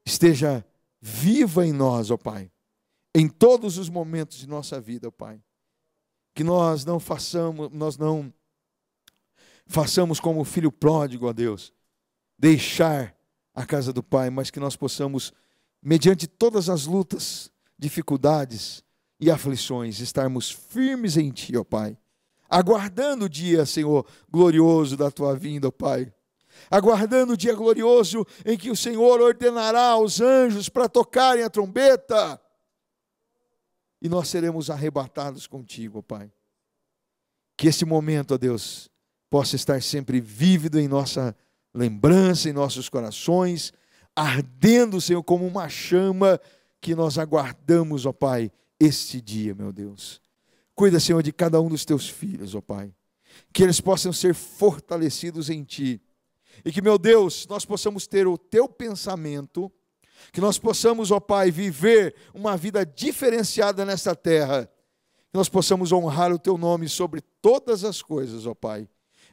esteja viva em nós, ó Pai, em todos os momentos de nossa vida, ó Pai. Que nós não façamos como o filho pródigo, ó Deus, deixar a casa do Pai, mas que nós possamos, mediante todas as lutas, dificuldades e aflições, estarmos firmes em Ti, ó Pai, aguardando o dia, Senhor, glorioso da Tua vinda, ó Pai, aguardando o dia glorioso em que o Senhor ordenará aos anjos para tocarem a trombeta, e nós seremos arrebatados contigo, ó Pai. Que esse momento, ó Deus, possa estar sempre vívido em nossa lembrança, em nossos corações, ardendo, Senhor, como uma chama que nós aguardamos, ó Pai, este dia, meu Deus. Cuida, Senhor, de cada um dos Teus filhos, ó Pai, que eles possam ser fortalecidos em Ti, e que, meu Deus, nós possamos ter o Teu pensamento, que nós possamos, ó Pai, viver uma vida diferenciada nesta terra, que nós possamos honrar o Teu nome sobre todas as coisas, ó Pai.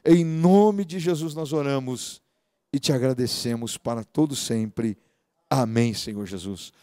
Em nome de Jesus nós oramos e Te agradecemos para todo sempre. Amém, Senhor Jesus.